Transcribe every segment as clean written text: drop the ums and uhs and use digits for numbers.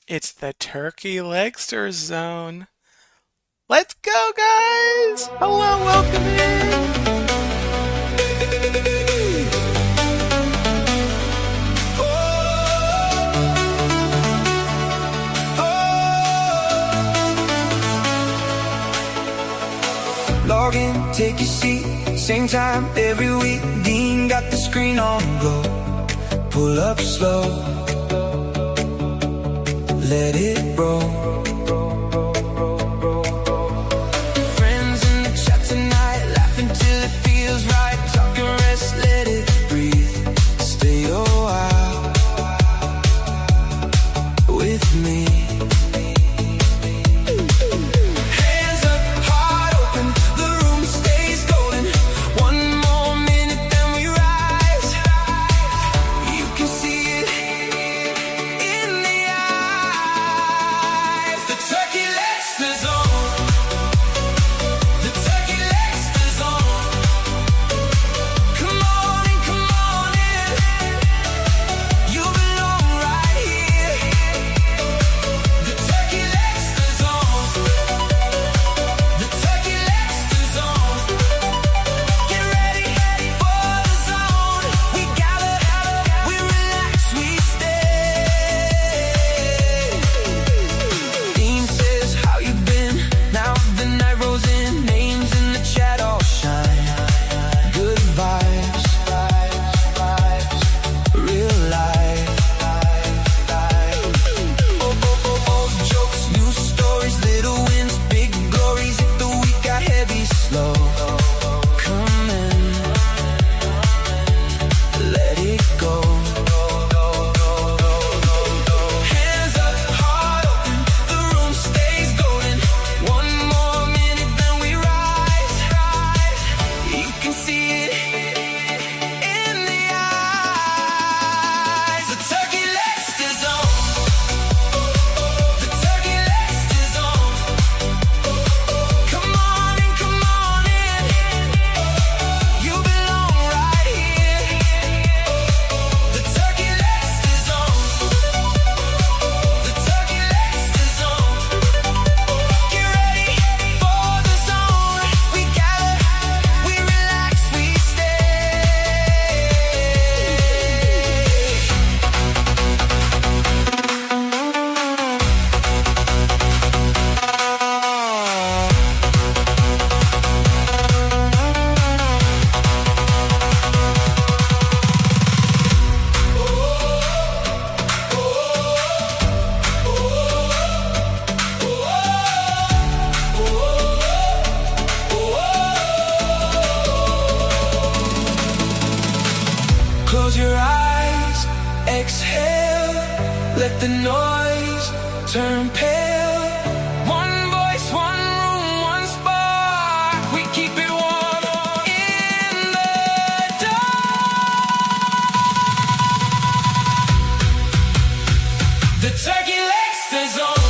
It's the Turkey Legster Zone. Let's go, guys! Hello, welcome in! Log in, take your seat, same time every week. Dean got the screen on go. Pull up slow, let it roll. Friends in the chat tonight, laughing till it feels right. Talking rest, let it breathe. Stay a while with me. Close your eyes, exhale, let the noise turn pale. One voice, one room, one spark. We keep it warm in the dark. The Turkey Legster Zone.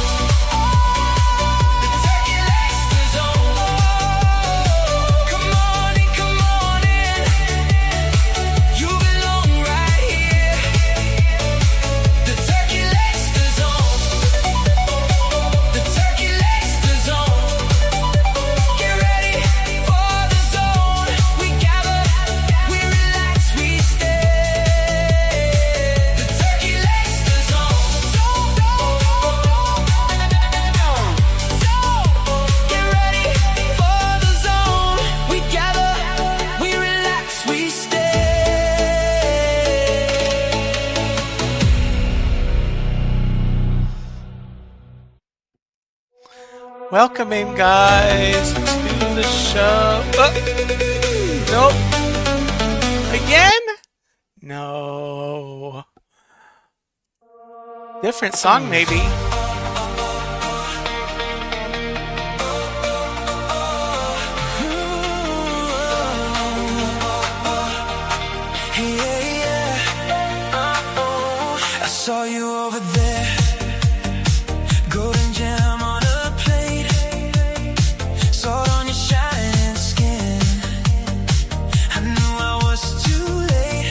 Welcome in, guys, to the show. Nope. Again? No. Different song, maybe. I saw you over there. Golden gem on a plate. Salt on your shining skin. I knew I was too late.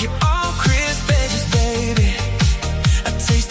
You're all crisp edges, baby. I taste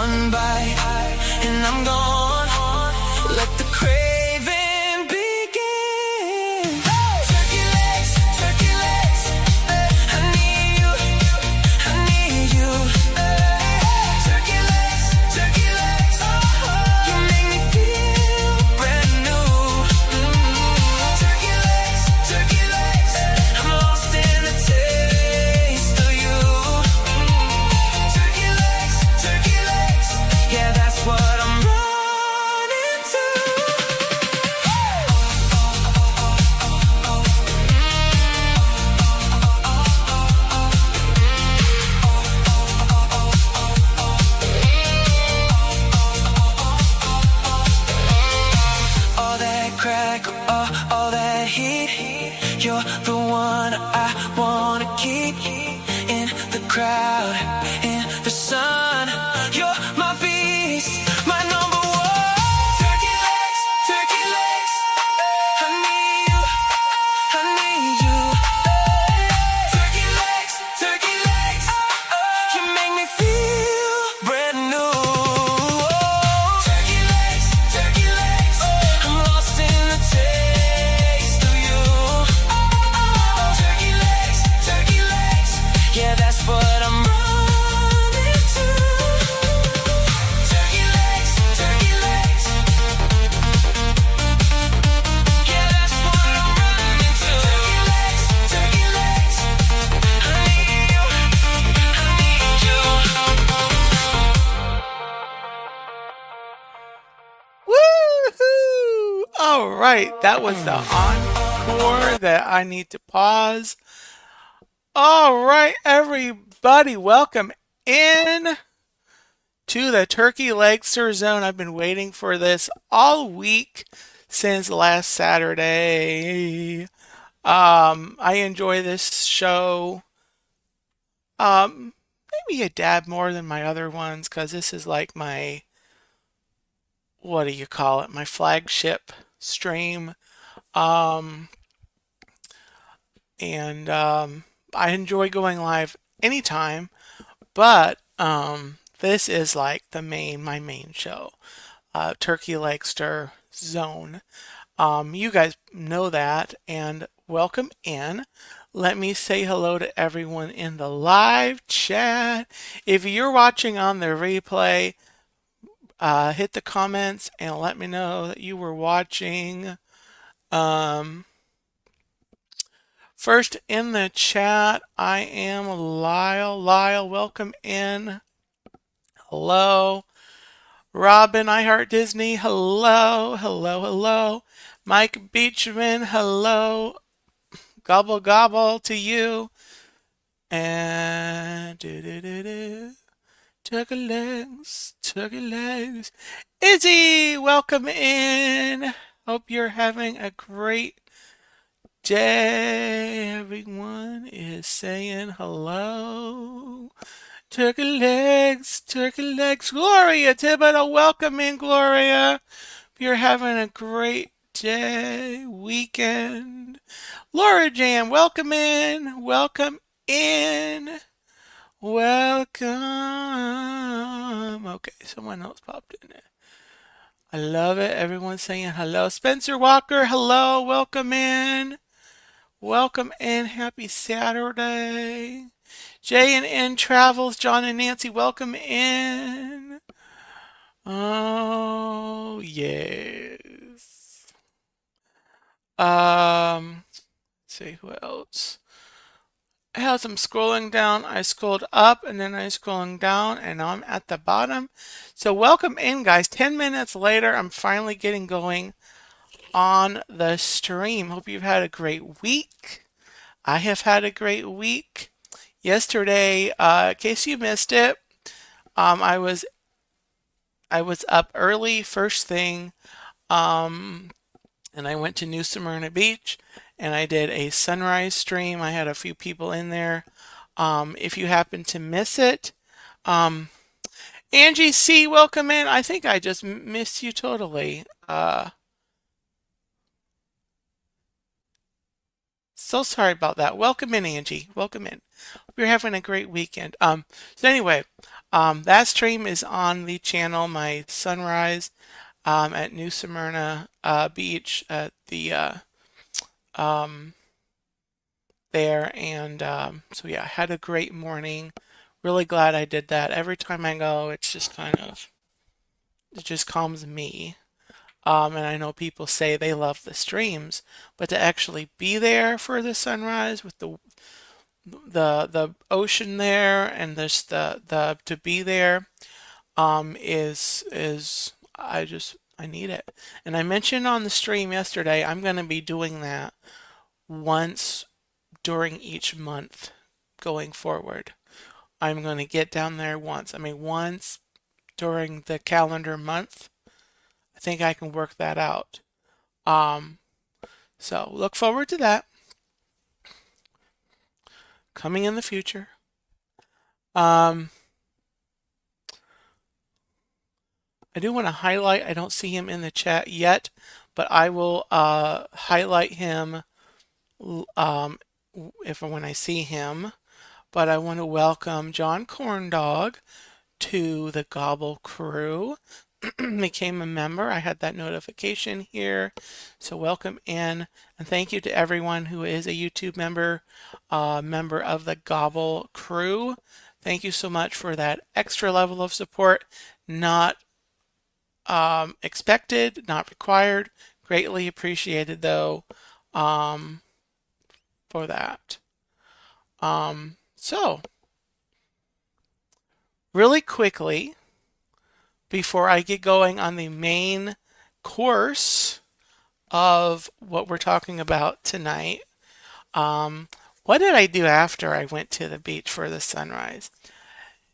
one bite and I'm gone. Let the craving begin. Turkey legs, I need you, I need you. Turkey legs, you make me feel brand new. Turkey legs, I'm lost in the taste of you. Turkey legs, yeah, that's what I'm running to. All that crack, all that heat. You're the one I wanna keep in the crowd, in the sun. You're my beast, my number one. Turkey legs, I need you, I need you. Turkey legs, you make me feel brand new. Turkey legs, I'm lost in the taste of you. Turkey legs, yeah, that's what I'm running to. Turkey legs, yeah, that's what I'm running to. Turkey legs, I need you, I need you. Woohoo! All right, that was the encore that I need to pause. All right, everybody, welcome in to the Turkey Legster Zone. I've been waiting for this all week since last Saturday. I enjoy this show. Maybe a dab more than my other ones because this is like my, what do you call it? My flagship stream. Um, and I enjoy going live anytime, but this is like my main show, Turkey Legster Zone. You guys know that, and welcome in. Let me say hello to everyone in the live chat. If you're watching on the replay, hit the comments and let me know that you were watching. First in the chat, I am Lyle. Lyle, welcome in. Hello. Robin, I Heart Disney. Hello, hello, hello. Mike Beachman, hello. Gobble gobble to you. And Turkey legs. Izzy, welcome in. Hope you're having a great day. Everyone is saying hello. Turkey legs. Gloria Thibodeau, welcome in, Gloria. You're having a great day, weekend. Laura Jan, welcome in. Welcome in. Welcome. Okay, someone else popped in there. I love it. Everyone's saying hello. Spencer Walker, hello. Welcome in. Welcome in. Happy Saturday. J and N Travels, John and Nancy, welcome in. Oh, yes. Let's see who else. As I'm scrolling down, I scrolled up and then I'm scrolling down and now I'm at the bottom. So welcome in, guys. 10 minutes later, I'm finally getting going on the stream. Hope you've had a great week. I have had a great week. Yesterday, in case you missed it, I was up early, first thing, and I went to New Smyrna Beach, and I did a sunrise stream. I had a few people in there. If you happen to miss it, Angie C, welcome in. I think I just missed you totally. So sorry about that. Welcome in, Angie. Welcome in. We're having a great weekend. So anyway, That stream is on the channel, my sunrise at New Smyrna Beach at the um, there. And so yeah, I had a great morning. Really glad I did that. Every time I go, it's just it just calms me. And I know people say they love the streams, but to actually be there for the sunrise with the ocean there and this the to be there is I need it. And I mentioned on the stream yesterday I'm going to be doing that once during each month going forward. I'm going to get down there once. I mean, once during the calendar month. I think I can work that out. Um, so look forward to that coming in the future. Um, I do want to highlight, I don't see him in the chat yet, but I will highlight him if when I see him. But I want to welcome John Corndog to the Gobble crew. Became a member. I had that notification here. So welcome in, and thank you to everyone who is a YouTube member, member of the Gobble crew. Thank you so much for that extra level of support. Not expected, not required. Greatly appreciated though for that. So really quickly, before I get going on the main course of what we're talking about tonight, what did I do after I went to the beach for the sunrise?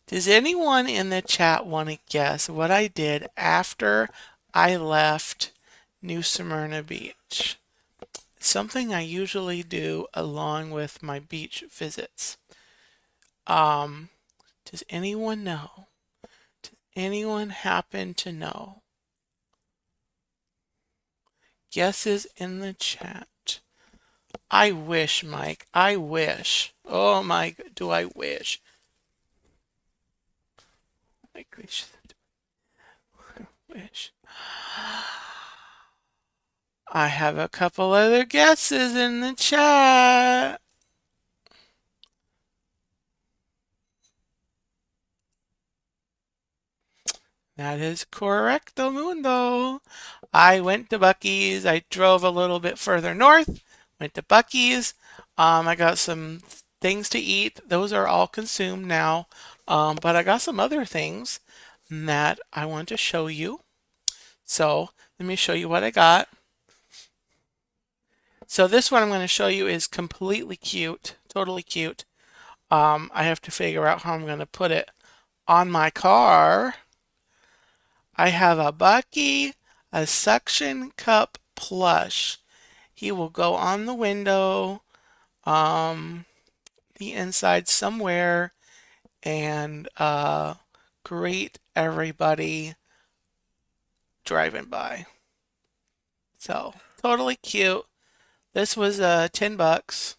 Does anyone in the chat want to guess what I did after I left New Smyrna Beach? Something I usually do along with my beach visits. Does anyone know? Does anyone happen to know? Guesses in the chat. I wish, Mike. I wish. Oh my, do I wish. I wish. I have a couple other guesses in the chat. That is correcto mundo. I went to Buc-ee's. I drove a little bit further north, went to Buc-ee's. I got some things to eat. Those are all consumed now. But I got some other things that I want to show you. So let me show you what I got. So this one I'm going to show you is completely cute, totally cute. I have to figure out how I'm going to put it on my car. I have a Bucky, a suction cup plush. He will go on the window, the inside somewhere, and greet everybody driving by. So totally cute. This was $10.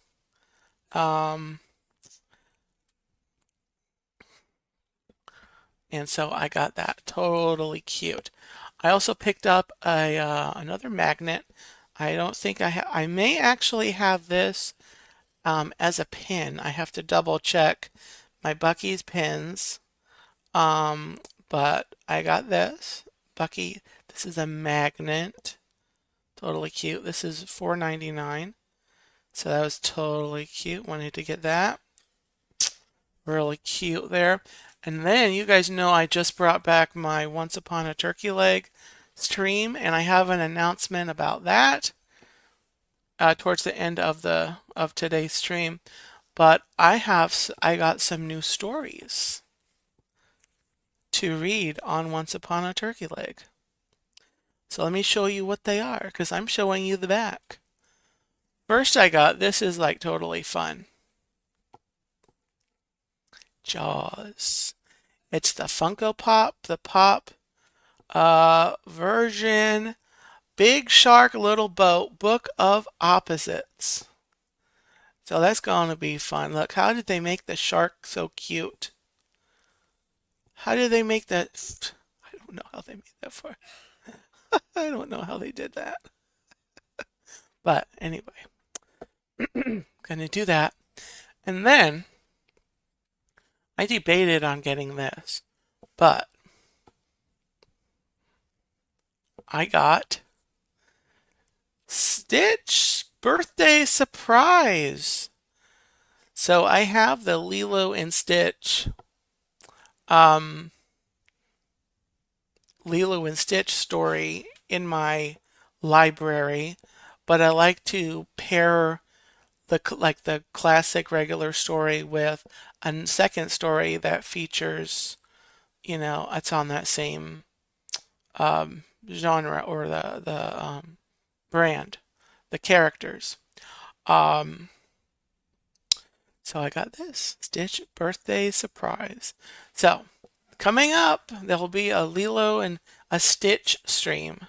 And so I got that. Totally cute. I also picked up a another magnet. I don't think I may actually have this as a pin. I have to double check my Bucky's pins. But I got this. Bucky, this is a magnet. Totally cute. This is $4.99. So that was totally cute. Wanted to get that. Really cute there. And then you guys know I just brought back my Once Upon a Turkey Leg stream, and I have an announcement about that towards the end of today's stream. But I got some new stories to read on Once Upon a Turkey Leg. So let me show you what they are, because I'm showing you the back. First I got, this is like totally fun. Jaws. It's the Funko Pop, the Pop version. Big Shark, Little Boat, Book of Opposites. So that's going to be fun. Look, how did they make the shark so cute? How did they make that? I don't know how they made that far. I don't know how they did that. But anyway, gonna do that. And then I debated on getting this, but I got Stitch birthday surprise. So I have the Lilo and Stitch um, Lilo and Stitch story in my library, but I like to pair the classic regular story with a second story that features, it's on that same genre or the brand, the characters. Um, so I got this Stitch birthday surprise. So coming up, there'll be a Lilo and a Stitch stream.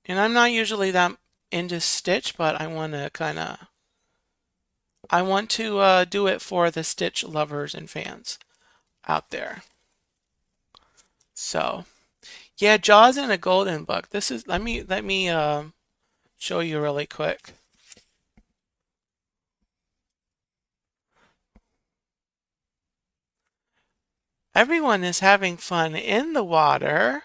And I'm not usually that into Stitch, but I want to do it for the Stitch lovers and fans out there. So, yeah, Jaws in a Golden Book. This is let me show you really quick. Everyone is having fun in the water,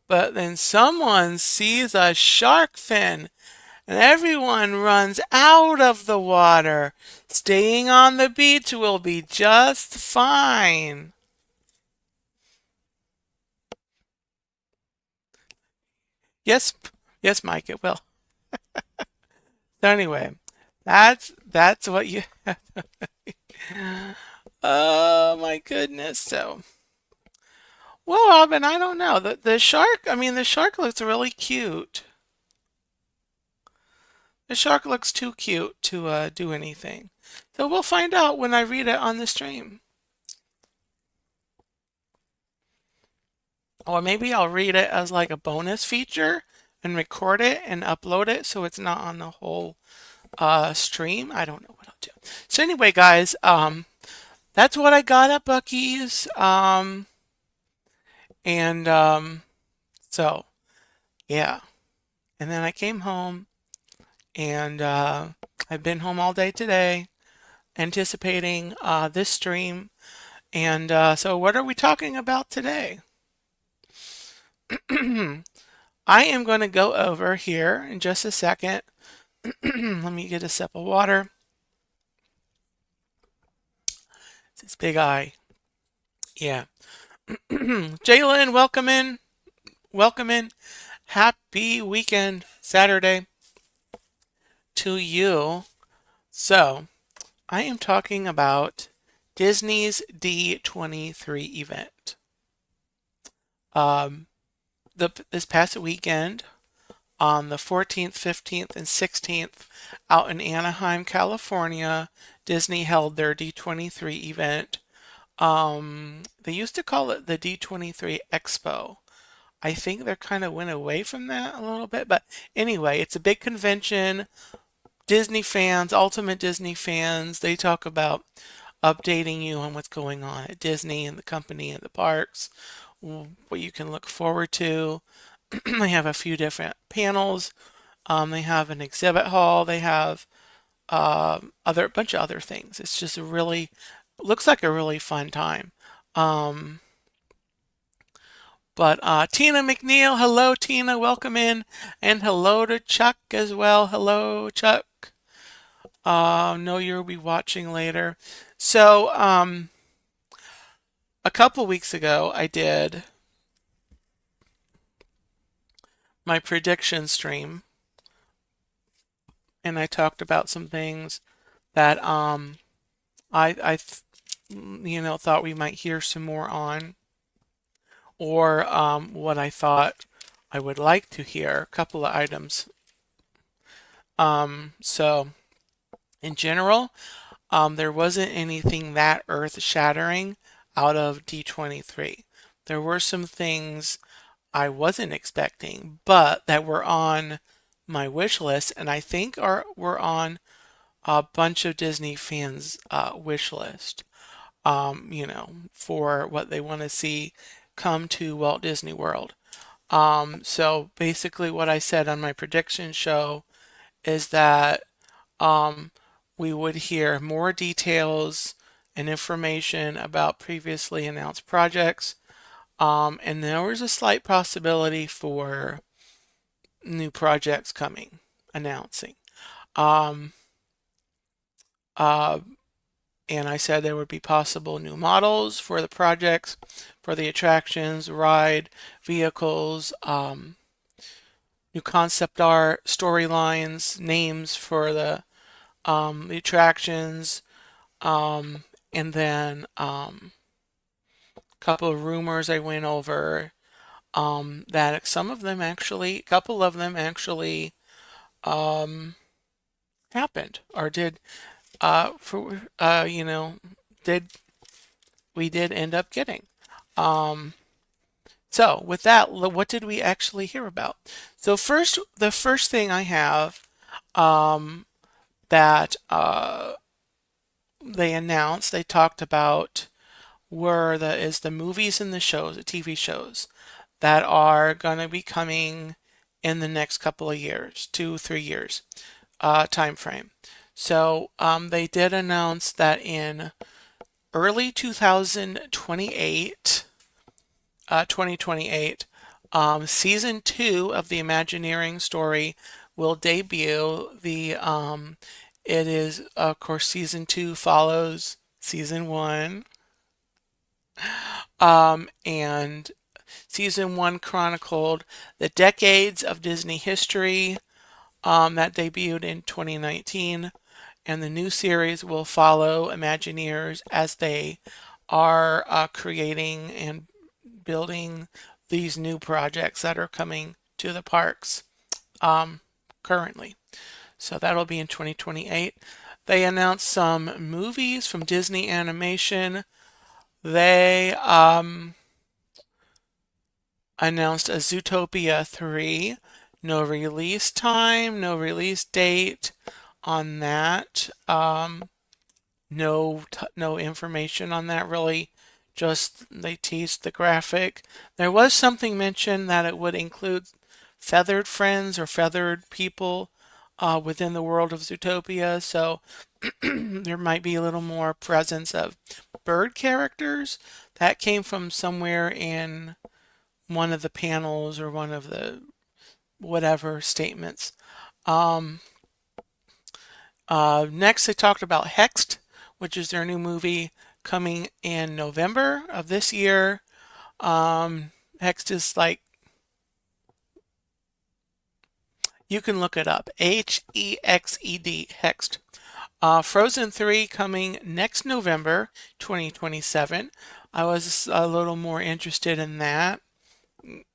but then someone sees a shark fin and everyone runs out of the water. Staying on the beach will be just fine. Yes, yes, Mike, it will. So anyway, that's what you. Oh my goodness. So, well, Robin, I don't know. The shark. I mean, the shark looks really cute. The shark looks too cute to do anything. So we'll find out when I read it on the stream. Or maybe I'll read it as like a bonus feature and record it and upload it so it's not on the whole stream. I don't know what I'll do. So anyway, guys, that's what I got at Buc-ee's. And so yeah. And then I came home and I've been home all day today anticipating this stream. And so what are we talking about today? I am going to go over here in just a second. Let me get a sip of water. It's big eye. Yeah. Jalen, welcome in. Welcome in. Happy weekend, Saturday to you. So, I am talking about Disney's D23 event. This past weekend, on the 14th, 15th, and 16th, out in Anaheim, California, Disney held their D23 event. They used to call it the D23 Expo. I think they kind of went away from that a little bit, but anyway, it's a big convention. Disney fans, ultimate Disney fans, they talk about updating you on what's going on at Disney and the company and the parks, what you can look forward to. They have a few different panels. They have an exhibit hall. They have other bunch of other things. It's just a really looks like a really fun time. But Tina McNeil, hello Tina, welcome in, and hello to Chuck as well. Hello Chuck. Know you'll be watching later. So a couple weeks ago, I did my prediction stream, and I talked about some things that I thought we might hear some more on, or what I thought I would like to hear. A couple of items. So in general, there wasn't anything that earth-shattering out of D23. There were some things I wasn't expecting, but that were on my wish list, and I think were on a bunch of Disney fans' wish list. for what they want to see come to Walt Disney World. So basically, what I said on my prediction show is that um, we would hear more details and information about previously announced projects. And there was a slight possibility for new projects coming, announcing. Um, uh, and I said there would be possible new models for the projects, for the attractions, ride, vehicles, new concept art, storylines, names for the attractions, and then a couple of rumors I went over that some of them actually, a couple of them actually um, happened or did for did we did end up getting. Um, so with that, what did we actually hear about? So first, the first thing I have um, that they announced, they talked about is the movies and the shows, the TV shows that are going to be coming in the next couple of years, 2, 3 years time frame. So they did announce that in early 2028, season 2 of the Imagineering story will debut. It is, of course, season 2 follows season 1. And season 1 chronicled the decades of Disney history that debuted in 2019. And the new series will follow Imagineers as they are creating and building these new projects that are coming to the parks currently. So that'll be in 2028. They announced some movies from Disney Animation. They announced a Zootopia 3. No release time, no release date on that. No information on that really. Just they teased the graphic. There was something mentioned that it would include feathered friends or feathered people within the world of Zootopia. So there might be a little more presence of bird characters. That came from somewhere in one of the panels or one of the whatever statements. Next, they talked about Hexed, which is their new movie coming in November of this year. Hexed is like, you can look it up, Hexed, Hexed. Frozen 3 coming next November 2027. I was a little more interested in that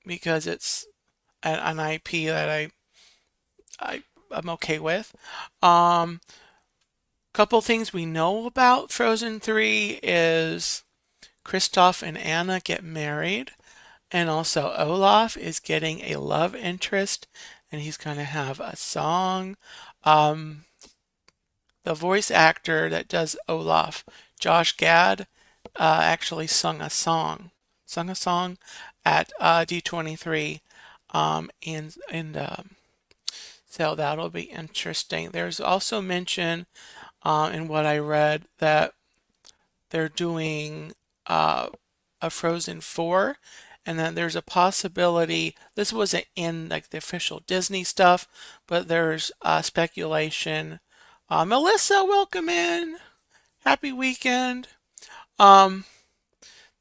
because it's an IP that I'm okay with. Couple things we know about Frozen 3 is Kristoff and Anna get married, and also Olaf is getting a love interest, and he's going to have a song. The voice actor that does Olaf, Josh Gad, actually sung a song at D23, and so that'll be interesting. There's also mention in what I read that they're doing a Frozen 4, and then there's a possibility, this wasn't in like the official Disney stuff, but there's speculation. Melissa, welcome in. Happy weekend. Um,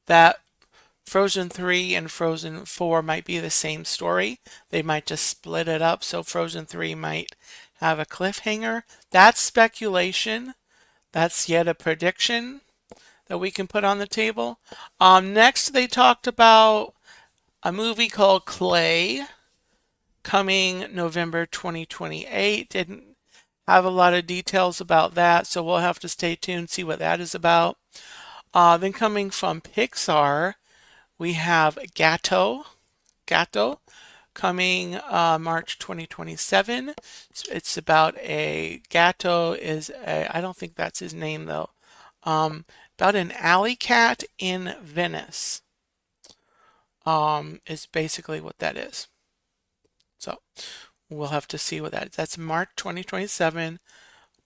that Frozen 3 and Frozen 4 might be the same story. They might just split it up, so Frozen 3 might have a cliffhanger. That's speculation. That's yet a prediction that we can put on the table. Next, they talked about a movie called Clay coming November 2028. Didn't have a lot of details about that, so we'll have to stay tuned, see what that is about. Then coming from Pixar, we have Gato coming March 2027. It's about a Gato is a, I don't think that's his name though. about an alley cat in Venice. Is basically what that is. So we'll have to see what that is. That's March 2027.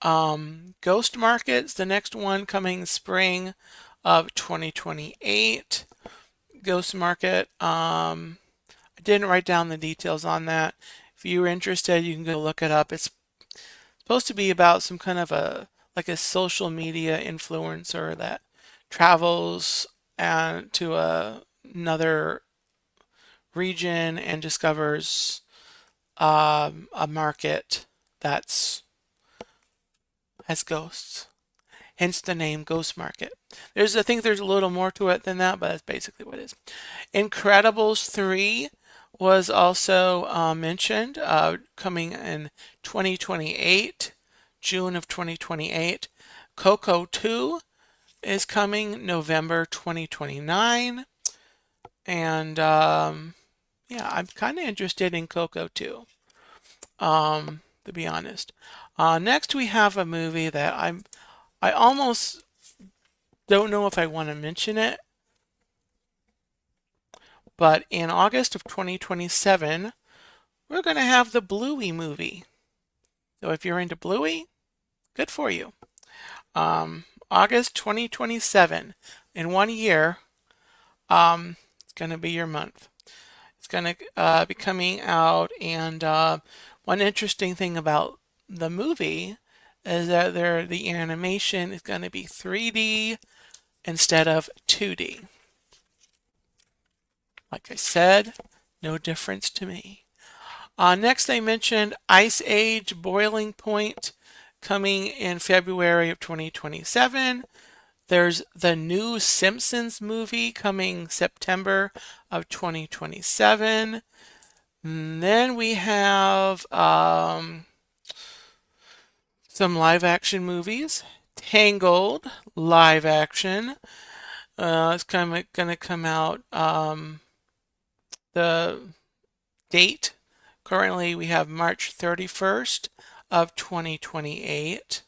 Ghost Market's the next one coming spring of 2028. Ghost Market. I didn't write down the details on that. If you're interested, you can go look it up. It's supposed to be about some kind of like a social media influencer that travels and to another region and discovers a market that's has ghosts. Hence the name Ghost Market. I think there's a little more to it than that, but that's basically what it is. Incredibles 3 was also mentioned, coming in 2028, June of 2028. Coco 2 is coming November 2029. And yeah, I'm kind of interested in Coco 2, to be honest. Next, we have a movie that I almost don't know if I want to mention it, but in August of 2027, we're going to have the Bluey movie. So if you're into Bluey, good for you. August 2027, in 1 year, it's going to be your month. It's going to be coming out, and one interesting thing about the movie is that the animation is going to be 3D instead of 2D. Like I said, no difference to me. Next, they mentioned Ice Age Boiling Point coming in February of 2027. There's the new Simpsons movie coming September of 2027. And then we have some live action movies. Tangled live action. It's kind of going to come out. The date currently we have March 31st of 2028.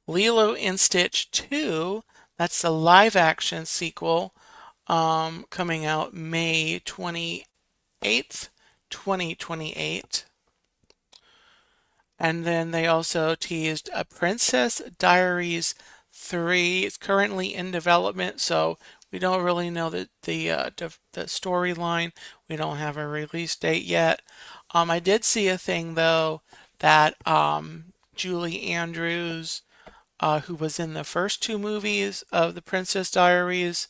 Lilo and Stitch 2, that's the live action sequel, coming out May 28th, 2028. And then they also teased a Princess Diaries 3. It's currently in development, so we don't really know the storyline. We don't have a release date yet. I did see a thing though that Julie Andrews, who was in the first two movies of the Princess Diaries,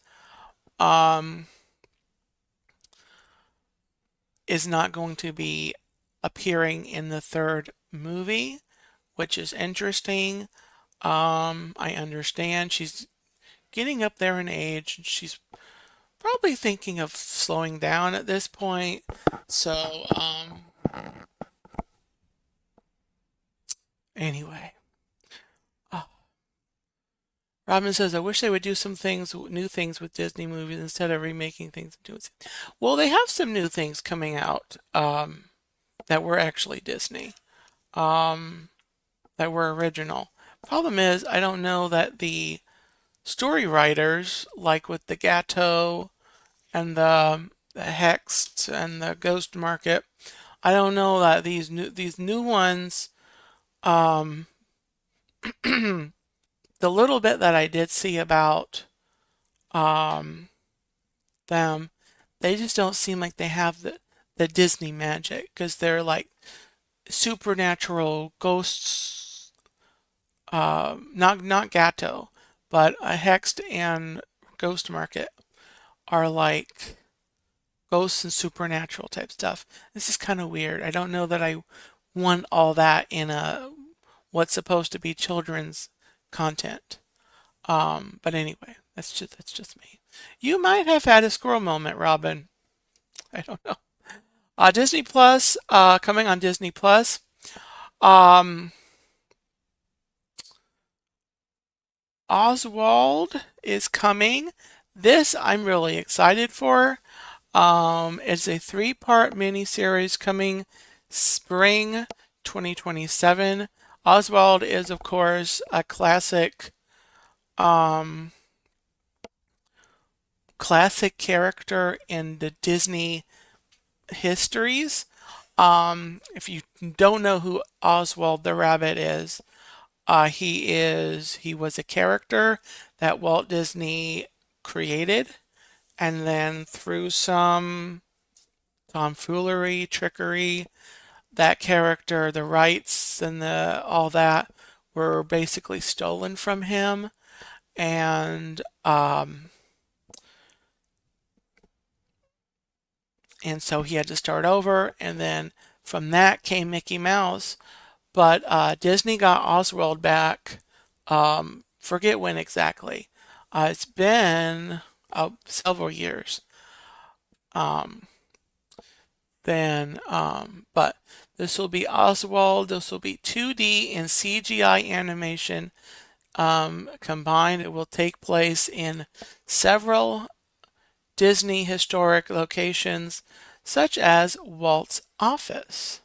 is not going to be appearing in the third movie, which is interesting. I understand she's getting up there in age. She's probably thinking of slowing down at this point. So, anyway. Robin says, I wish they would do some things, new things with Disney movies instead of remaking things and doing. Well, they have some new things coming out that were actually Disney, that were original. Problem is, I don't know that the story writers, like with the Gato and the Hext and the Ghost Market, I don't know that these new ones, the little bit that I did see about them, they just don't seem like they have the Disney magic because they're like supernatural ghosts. Not Gato, but a Hext and Ghost Market are like ghosts and supernatural type stuff. This is kind of weird. I don't know that I want all that in a what's supposed to be children's content. But anyway, that's just me. You might have had a squirrel moment, Robin. I don't know. Disney Plus, coming on Disney Plus. Oswald is coming. This I'm really excited for. It's a 3-part miniseries coming spring 2027. Oswald is, of course, a classic um, classic character in the Disney histories. If you don't know who Oswald the Rabbit is, he was a character that Walt Disney created, and then through some tomfoolery, trickery, that character, the rights and the all that were basically stolen from him, and so he had to start over, and then from that came Mickey Mouse. But Disney got Oswald back. Forget when exactly. It's been several years. Um, but this will be Oswald. This will be 2D and CGI animation combined. It will take place in several Disney historic locations, such as Walt's office.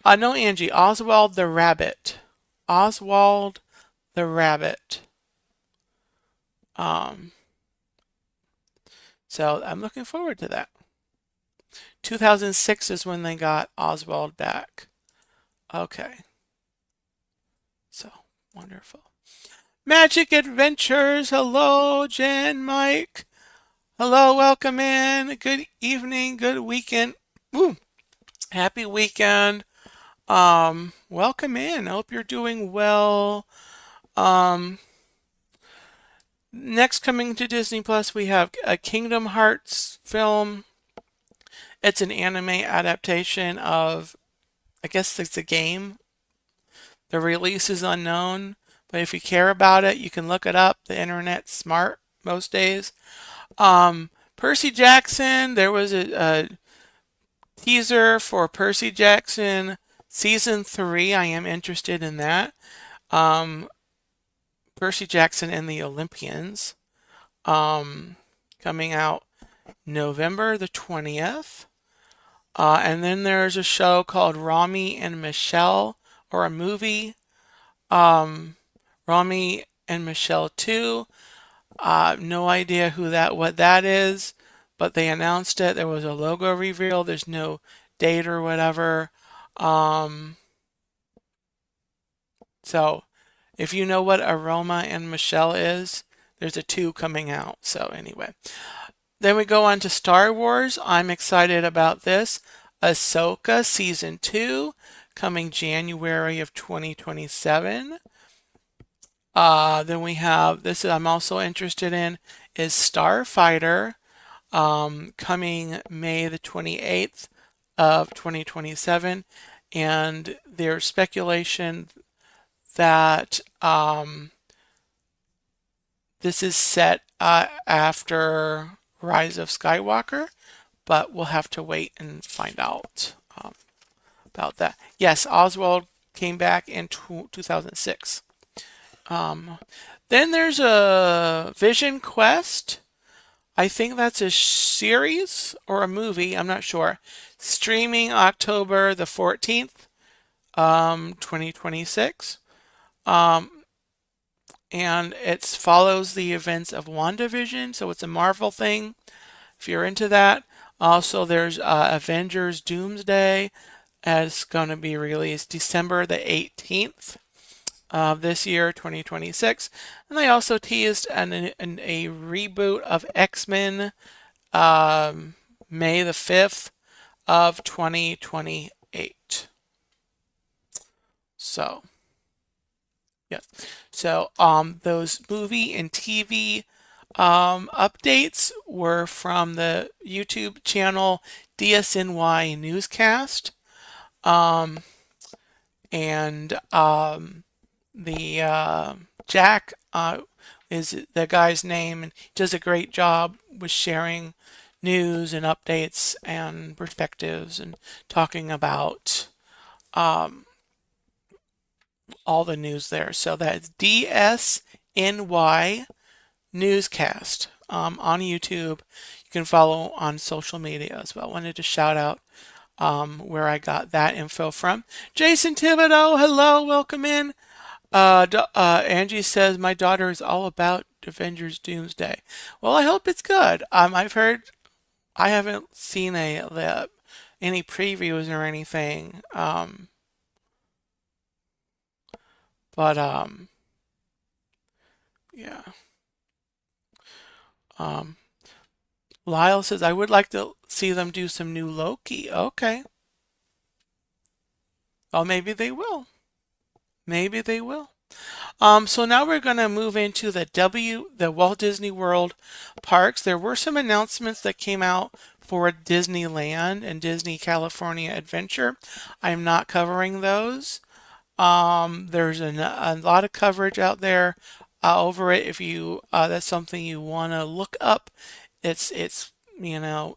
No, Angie, Oswald the Rabbit. Oswald the Rabbit. Um, so I'm looking forward to that. 2006 is when they got Oswald back. Okay. So wonderful. Magic Adventures. Hello, Jen, Mike. Hello, welcome in. Good evening, good weekend. Woo. Happy weekend. Welcome in. I hope you're doing well. Next coming to Disney Plus, we have a Kingdom Hearts film. It's an anime adaptation of, I guess it's a game. The release is unknown, but if you care about it, you can look it up. The internet's smart most days. Percy Jackson, there was a teaser for Percy Jackson Season 3. I am interested in that. Percy Jackson and the Olympians, coming out November the 20th. And then there's a show called Rami and Michelle, or a movie, Rami and Michelle 2. No idea what that is, but they announced it. There was a logo reveal. There's no date or whatever. So if you know what Aroma and Michelle is, there's a 2 coming out. So anyway, then we go on to Star Wars. I'm excited about this. Ahsoka Season 2 coming January of 2027. Then we have this I'm also interested in is Starfighter, coming May the 28th of 2027, and there's speculation that this is set after Rise of Skywalker, but we'll have to wait and find out about that. Yes, Oswald came back in 2006. Then there's a Vision Quest. I think that's a series or a movie. I'm not sure. Streaming October the 14th, 2026. And it follows the events of WandaVision, so it's a Marvel thing, if you're into that. Also, there's Avengers Doomsday. It's going to be released December the 18th of this year, 2026. And they also teased a reboot of X-Men May the 5th of 2028. So, yes. So, those movie and TV updates were from the YouTube channel DSNY Newscast. The Jack is the guy's name, and he does a great job with sharing news and updates and perspectives and talking about all the news there. So that's DSNY Newscast on YouTube. You can follow on social media as well. Wanted to shout out where I got that info from. Jason Thibodeau, hello, welcome in. Angie says my daughter is all about Avengers Doomsday. Well, I hope it's good. I've heard I haven't seen any previews or anything. But yeah. Um, Lyle says I would like to see them do some new Loki. Okay. Oh, maybe they will. Maybe they will. So now we're going to move into the Walt Disney World parks. There were some announcements that came out for Disneyland and Disney California Adventure. I'm not covering those. There's a lot of coverage out there over it. If you that's something you want to look up, it's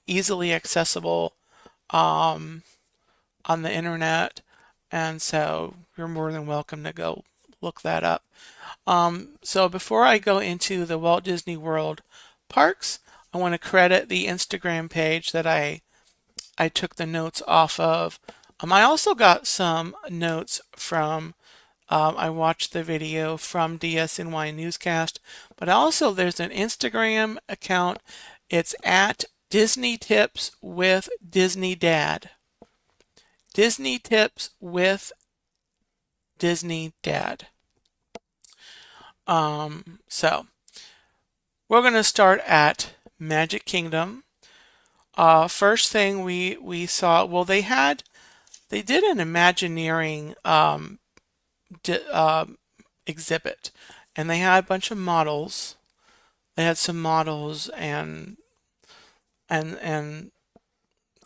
easily accessible um, on the internet, and so you're more than welcome to go look that up. So before I go into the Walt Disney World parks, I want to credit the Instagram page that I took the notes off of. I also got some notes from I watched the video from DSNY Newscast, but also there's an Instagram account. It's at Disney Tips with Disney Dad. Disney Tips with Disney Dad. So we're gonna start at Magic Kingdom. First thing we saw, well, they did an Imagineering di exhibit, and they had a bunch of models. They had some models and and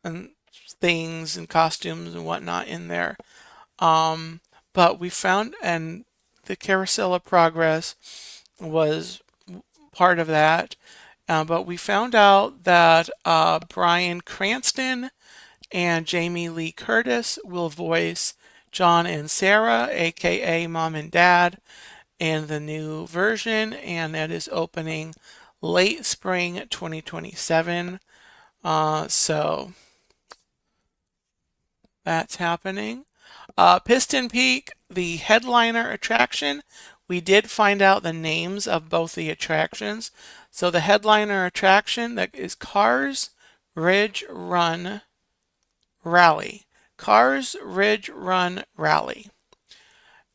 and things and costumes and whatnot in there. But we found, and the Carousel of Progress was part of that. But we found out that Bryan Cranston and Jamie Lee Curtis will voice John and Sarah, aka Mom and Dad, in the new version, and that is opening late spring 2027. So that's happening. Piston Peak, the headliner attraction, we did find out the names of both the attractions. So the headliner attraction that is Cars Ridge Run Rally. Cars Ridge Run Rally.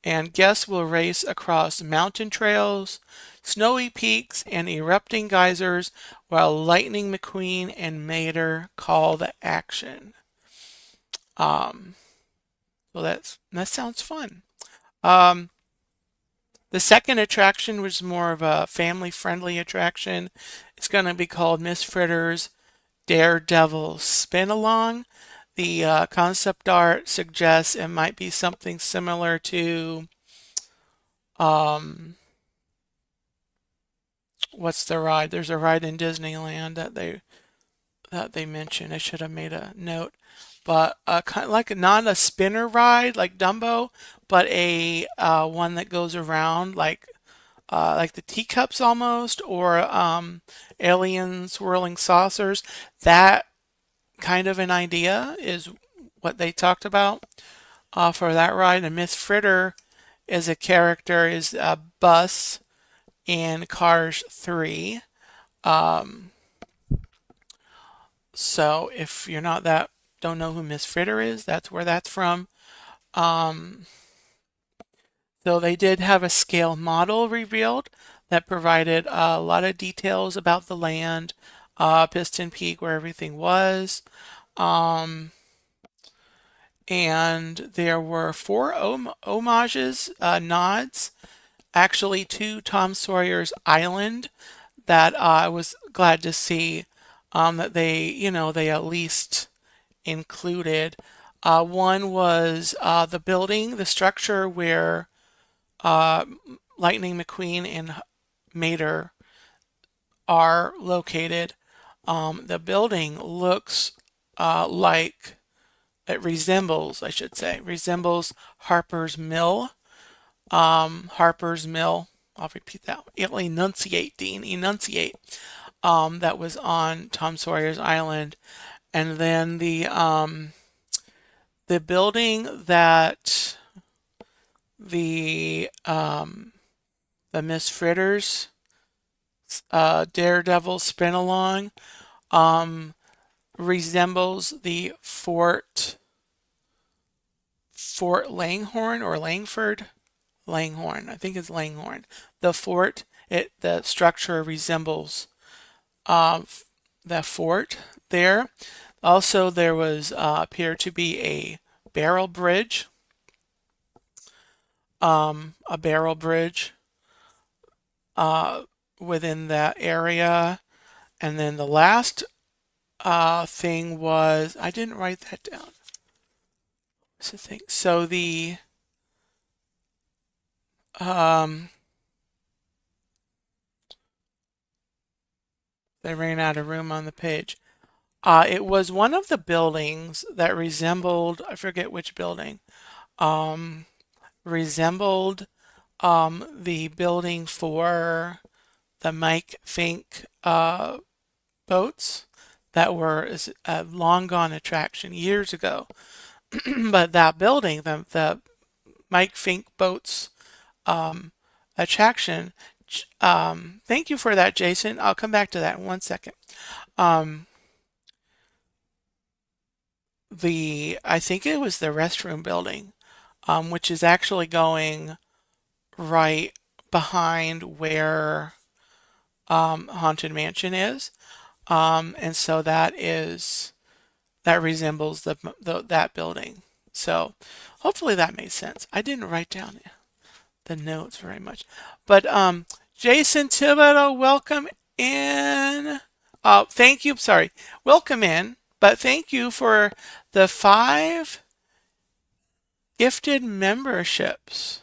And guests will race across mountain trails, snowy peaks, and erupting geysers while Lightning McQueen and Mater call the action. Um, so that sounds fun. Um, the second attraction was more of a family-friendly attraction. It's going to be called Miss Fritter's Daredevil Spin Along. The concept art suggests it might be something similar to what's the ride? There's a ride in Disneyland that they mentioned. I should have made a note, but kind of like not a spinner ride like Dumbo, but a one that goes around like the teacups almost, or alien swirling saucers. That kind of an idea is what they talked about for that ride. And Miss Fritter is a character, is a bus in Cars 3. So if you're not that don't know who Miss Fritter is, that's where that's from. Um, so they did have a scale model revealed that provided a lot of details about the land, Piston Peak, where everything was. Um, and there were four homages, nods, actually to Tom Sawyer's Island that I was glad to see that they at least included. One was the building, the structure where uh, Lightning McQueen and Mater are located. The building looks like it resembles, I should say, resembles Harper's Mill. Harper's Mill. I'll repeat that. It'll enunciate, Dean, enunciate. That was on Tom Sawyer's Island, and then the building that the Miss Fritters Daredevil spin along um, resembles the Fort Langhorne or Langford Langhorne. I think it's Langhorne. The fort, the structure resembles uh, the fort there. Also, there was appeared to be a barrel bridge uh, within that area. And then the last thing was, I didn't write that down. What's the thing? So um, they ran out of room on the page. It was one of the buildings that resembled, I forget which building, um, resembled the building for the Mike Fink boats that were a long gone attraction years ago. But that building, the Mike Fink boats um, attraction, thank you for that, Jason. I'll come back to that in 1 second. Um, I think it was the restroom building, which is actually going right behind where Haunted Mansion is. And so that resembles that building. So hopefully that made sense. I didn't write down the notes very much, but Jason Thibodeau, welcome in. Thank you. Sorry, welcome in. But thank you for the 5 gifted memberships.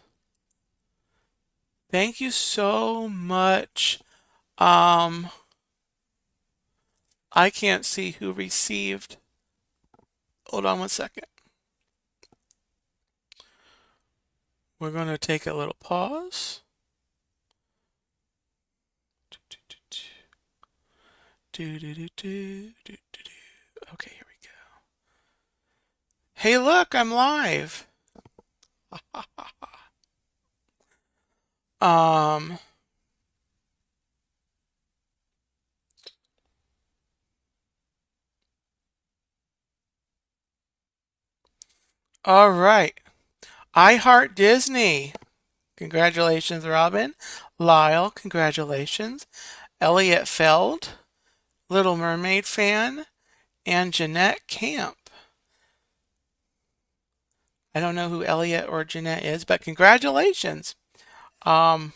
Thank you so much. Um, I can't see who received. Hold on 1 second. We're going to take a little pause. Okay, here we go. Hey, look, I'm live. Um, all right. I Heart Disney. Congratulations, Robin. Lyle, congratulations. Elliot Feld, Little Mermaid fan, and Jeanette Camp. I don't know who Elliot or Jeanette is, but congratulations. Um,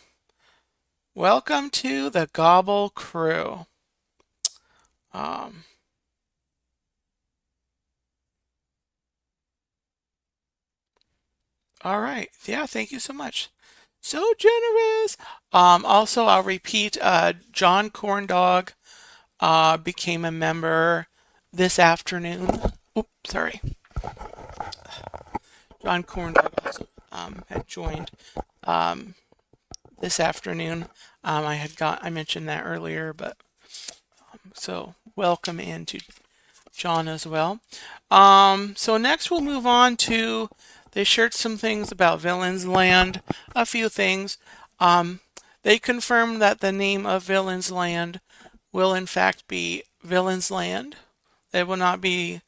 Welcome to the Gobble Crew. Um, all right. Yeah, thank you so much. So generous. Also, I'll repeat, John Corndog became a member this afternoon. Oops, sorry. John Corndog also had joined this afternoon. I mentioned that earlier, but so welcome into John as well. So next we'll move on to, they shared some things about Villains Land, a few things. They confirmed that the name of Villains Land will in fact be Villains Land. It will not be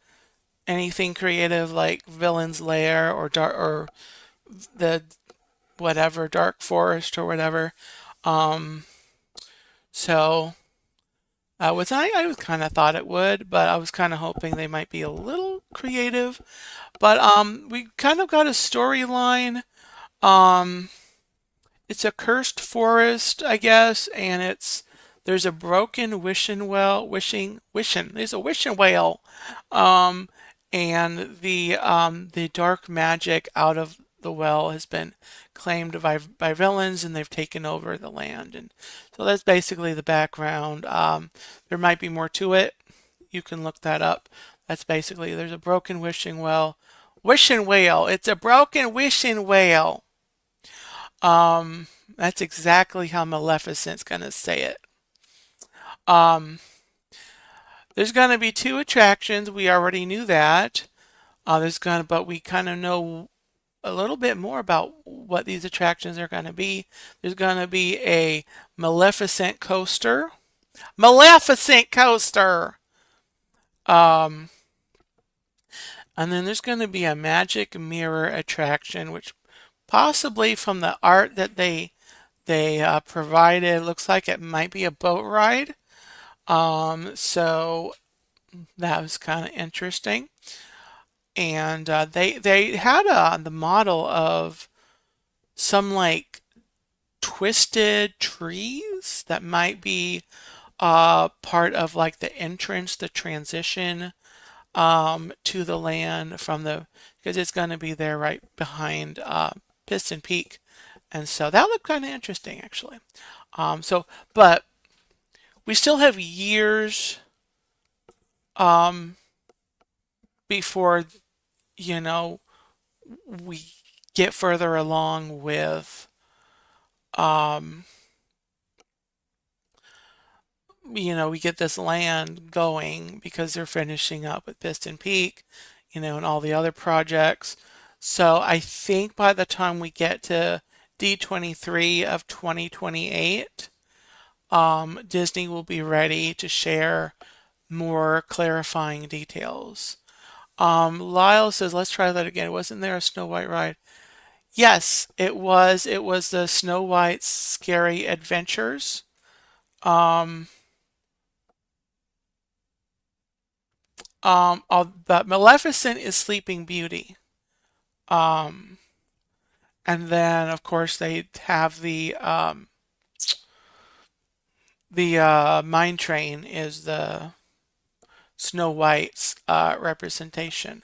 anything creative like Villains Lair or the whatever Dark Forest or whatever. Um, so I kind of thought it would, but I was kind of hoping they might be a little creative. But we kind of got a storyline. Um, it's a cursed forest, I guess, and there's a broken there's a wishing well, um, and the dark magic out of the well has been claimed by villains, and they've taken over the land, and so that's basically the background. There might be more to it. You can look that up. That's basically, there's a broken wishing whale. It's a broken wishing whale. That's exactly how Maleficent's gonna say it. Um, there's gonna be 2 attractions. We already knew that. But we kind of know. a little bit more about what these attractions are going to be. There's going to be a Maleficent coaster. Maleficent coaster! Um, and then there's going to be a magic mirror attraction, which possibly from the art that they provided, looks like it might be a boat ride. So that was kind of interesting. And they had the model of some like twisted trees that might be part of like the entrance, the transition to the land from the because it's going to be there right behind Piston Peak, and so that looked kind of interesting actually. But we still have years um, before you know we get further along with um, we get this land going because they're finishing up with Piston Peak, and all the other projects. So I think by the time we get to D23 of 2028, Disney will be ready to share more clarifying details. Lyle says, let's try that again. Wasn't there a Snow White ride? Yes, it was. It was the Snow White's Scary Adventures. Um, but Maleficent is Sleeping Beauty. Um, and then of course they have the Mine Train is the Snow White's representation.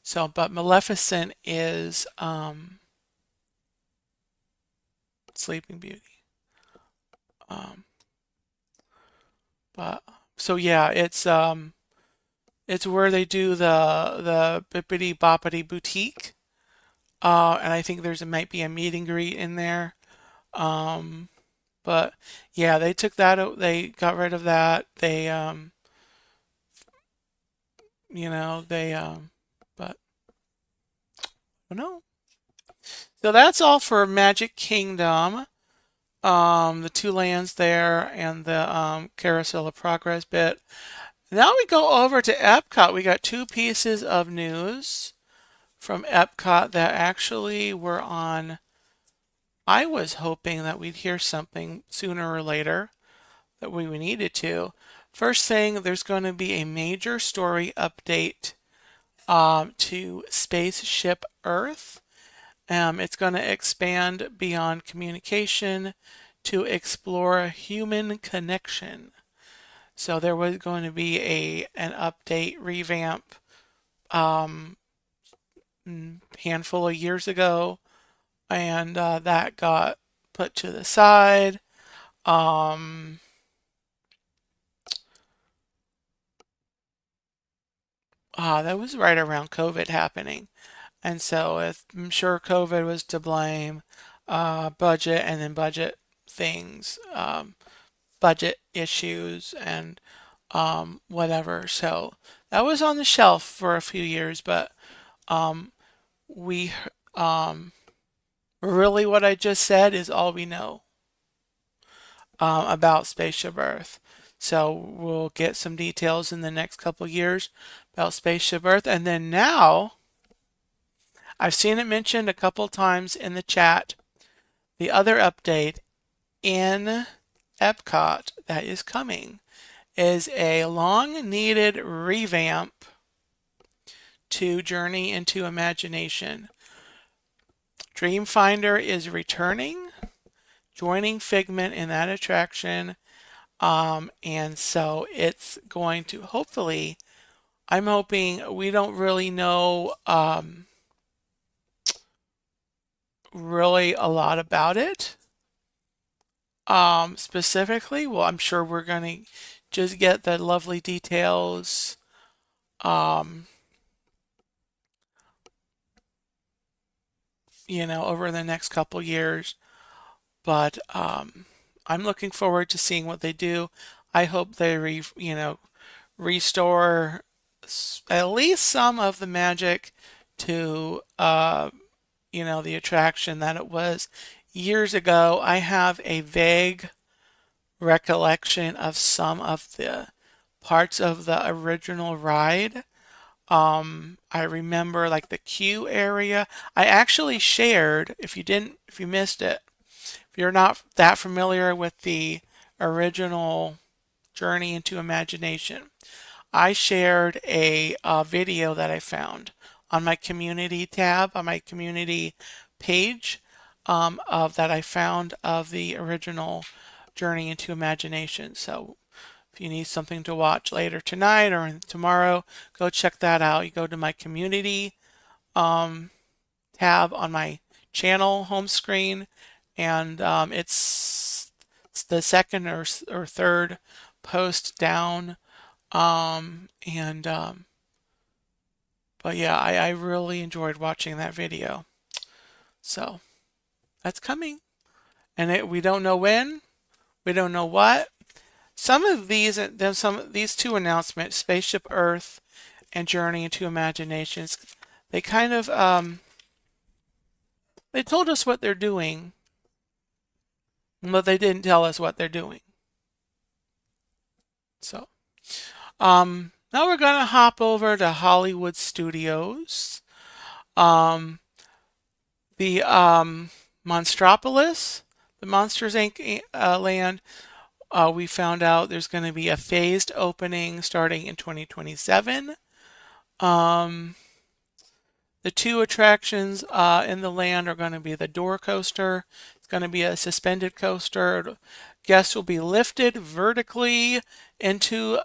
So, but Maleficent is Sleeping Beauty. Um, but so yeah, it's where they do the Bippity Boppity Boutique. And I think might be a meet and greet in there. Um, but yeah, they took that out. They got rid of that. They but I don't know. So that's all for Magic Kingdom. The two lands there and the Carousel of Progress bit. Now we go over to Epcot. We got two pieces of news from Epcot that actually were on. I was hoping that we'd hear something sooner or later that we needed to. First thing, there's going to be a major story update to Spaceship Earth. It's going to expand beyond communication to explore human connection. So there was going to be an update revamp handful of years ago, and that got put to the side. Um, that was right around COVID happening. And so I'm sure COVID was to blame, budget and then budget things, budget issues and whatever. So that was on the shelf for a few years, but um, we really what I just said is all we know about Spaceship Earth. So we'll get some details in the next couple years about Spaceship Earth. And then now, I've seen it mentioned a couple times in the chat. The other update in Epcot that is coming is a long needed revamp to Journey into Imagination. Dreamfinder is returning, joining Figment in that attraction. And so it's going to hopefully, I'm hoping we don't really know really a lot about it specifically. Well, I'm sure we're going to just get the lovely details over the next couple years. But I'm looking forward to seeing what they do. I hope they restore at least some of the magic to the attraction that it was years ago. I have a vague recollection of some of the parts of the original ride. I remember like the queue area. I actually shared, if you missed it, if you're not that familiar with the original Journey into Imagination, I shared a video that I found on my community tab, on my community page, of that I found of the original Journey into Imagination. So if you need something to watch later tonight or tomorrow, go check that out. You go to my community tab on my channel home screen, and it's the second or third post down. And But yeah, I really enjoyed watching that video. So that's coming, and we don't know when, we don't know what. Some of these two announcements, Spaceship Earth and Journey into Imaginations, they kind of they told us what they're doing, but they didn't tell us what they're doing. So, now we're gonna hop over to Hollywood Studios. The Monstropolis, the Monsters Inc. Land. We found out there's going to be a phased opening starting in 2027. The two attractions in the land are going to be the door coaster. It's going to be a suspended coaster. Guests will be lifted vertically into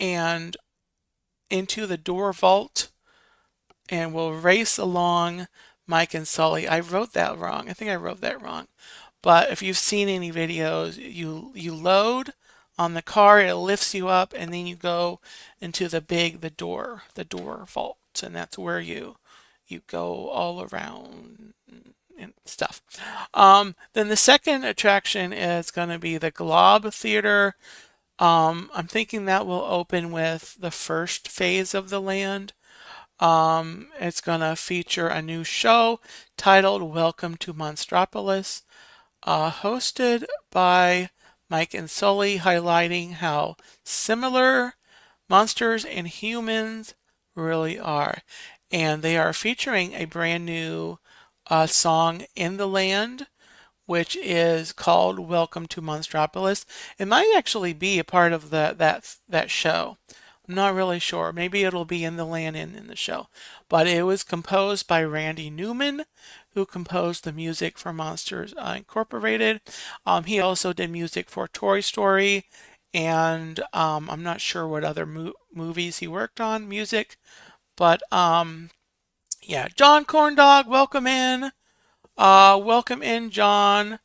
and into the door vault and will race along Mike and Sully. I wrote that wrong. I think I wrote that wrong. But if you've seen any videos, you load on the car, it lifts you up, and then you go into the door vault, and that's where you go all around and stuff. Then the second attraction is going to be the Glob Theater. I'm thinking that will open with the first phase of the land. It's going to feature a new show titled Welcome to Monstropolis, hosted by Mike and Sully, highlighting how similar monsters and humans really are. And they are featuring a brand new song in the land, which is called Welcome to Monstropolis. It might actually be a part of that show. I'm not really sure. Maybe it'll be in the land and in the show. But it was composed by Randy Newman, who composed the music for Monsters Incorporated. He also did music for Toy Story, and I'm not sure what other movies he worked on music. But yeah, John Corndog, welcome in. Welcome in, John.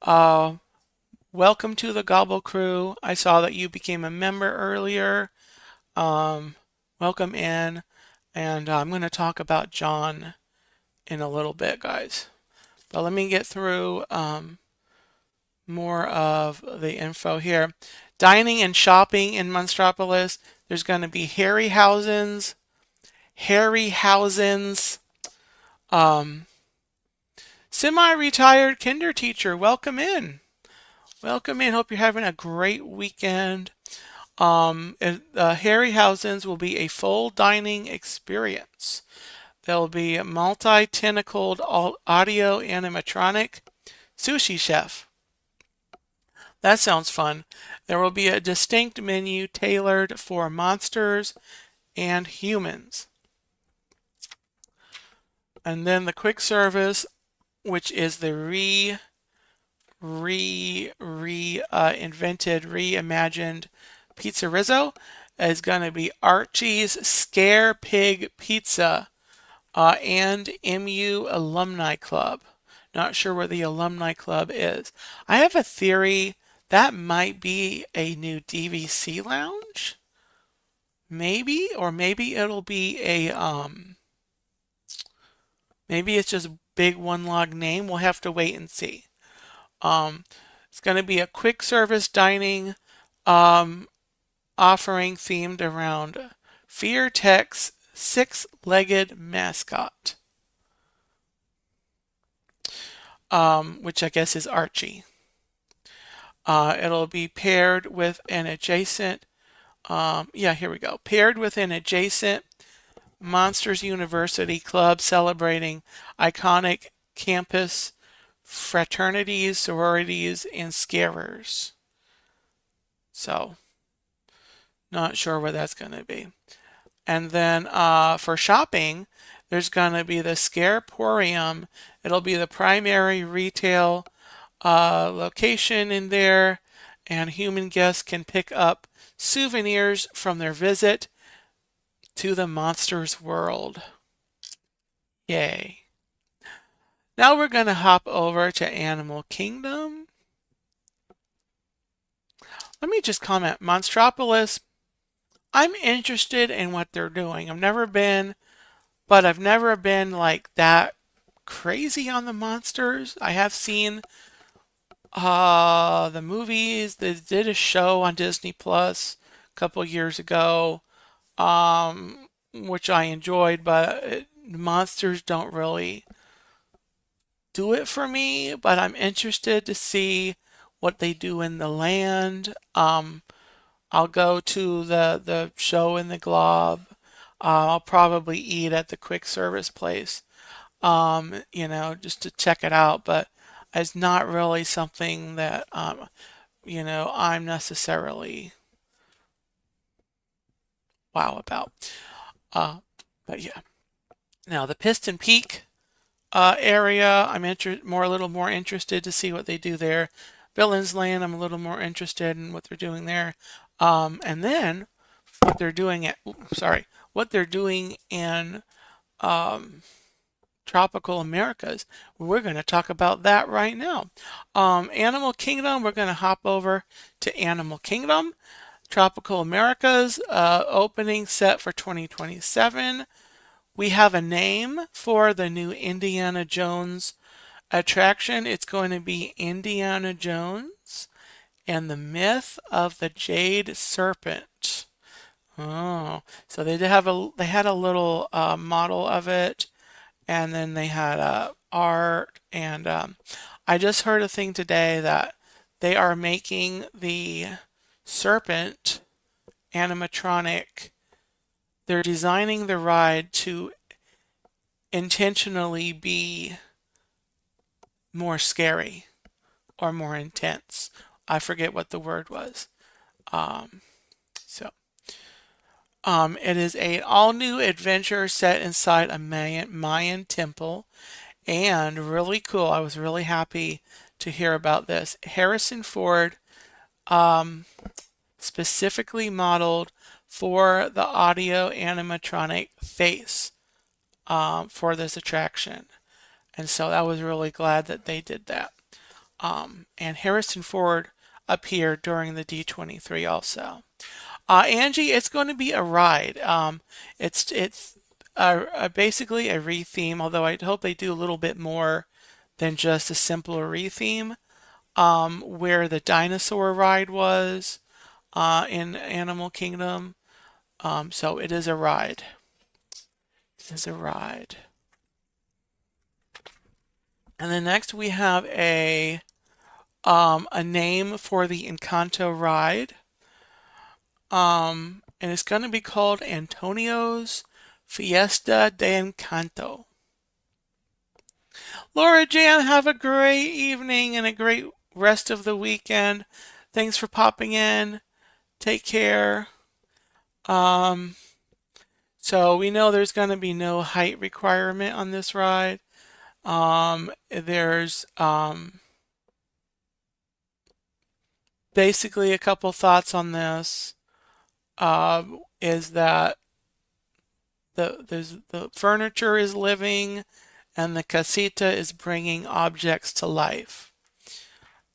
Welcome to the Gobble Crew. I saw that you became a member earlier. Welcome in, and I'm going to talk about John in a little bit, guys. But let me get through more of the info here. Dining and shopping in Monstropolis. There's going to be Harryhausen's, semi-retired kinder teacher. Welcome in. Welcome in. Hope you're having a great weekend. Harryhausen's will be a full dining experience. There'll be a multi-tentacled audio animatronic sushi chef. That sounds fun. There will be a distinct menu tailored for monsters and humans. And then the quick service, which is the reimagined Pizzerizzo, is going to be Archie's Scare Pig Pizza and MU Alumni Club. Not sure where the Alumni Club is. I have a theory that might be a new DVC lounge. Maybe, or maybe it'll be maybe it's just big one log name. We'll have to wait and see. It's going to be a quick service dining offering themed around fear text six-legged mascot, which I guess is Archie. It'll be paired with an adjacent, yeah, here we go, paired with an adjacent Monsters University club celebrating iconic campus fraternities, sororities, and scarers. So, not sure what that's going to be. And then for shopping, there's going to be the Scareporium. It'll be the primary retail location in there, and human guests can pick up souvenirs from their visit to the monsters world. Yay. Now we're going to hop over to Animal Kingdom. Let me just comment, Monstropolis, I'm interested in what they're doing. I've never been, but I've never been like that crazy on the monsters. I have seen the movies. They did a show on Disney Plus a couple years ago, which I enjoyed, but monsters don't really do it for me. But I'm interested to see what they do in the land. I'll go to the show in the Glob. I'll probably eat at the quick service place, just to check it out. But it's not really something that, I'm necessarily wow about. Uh, but yeah. Now the Piston Peak area, I'm a little more interested to see what they do there. Villains Land, I'm a little more interested in what they're doing there. And then what they're doing what they're doing in Tropical Americas. We're going to talk about that right now. Animal Kingdom, we're going to hop over to Animal Kingdom. Tropical Americas, opening set for 2027. We have a name for the new Indiana Jones attraction. It's going to be Indiana Jones and the Myth of the Jade Serpent. Oh, so they had a little model of it, and then they had art, and I just heard a thing today that they are making the serpent animatronic. They're designing the ride to intentionally be more scary or more intense. I forget what the word was. So it is a all-new adventure set inside a Mayan temple, and really cool. I was really happy to hear about this. Harrison Ford specifically modeled for the audio animatronic face for this attraction. And so I was really glad that they did that. And Harrison Ford appeared during the D23 also. Angie, it's going to be a ride. It's basically a retheme, although I hope they do a little bit more than just a simpler retheme. Where the dinosaur ride was in Animal Kingdom. So it is a ride. It is a ride. And then next we have a name for the Encanto ride. And it's going to be called Antonio's Fiesta de Encanto. Laura Jan, have a great evening and a great rest of the weekend. Thanks for popping in. Take care. So we know there's going to be no height requirement on this ride. There's basically a couple thoughts on this. Is that the furniture is living and the casita is bringing objects to life.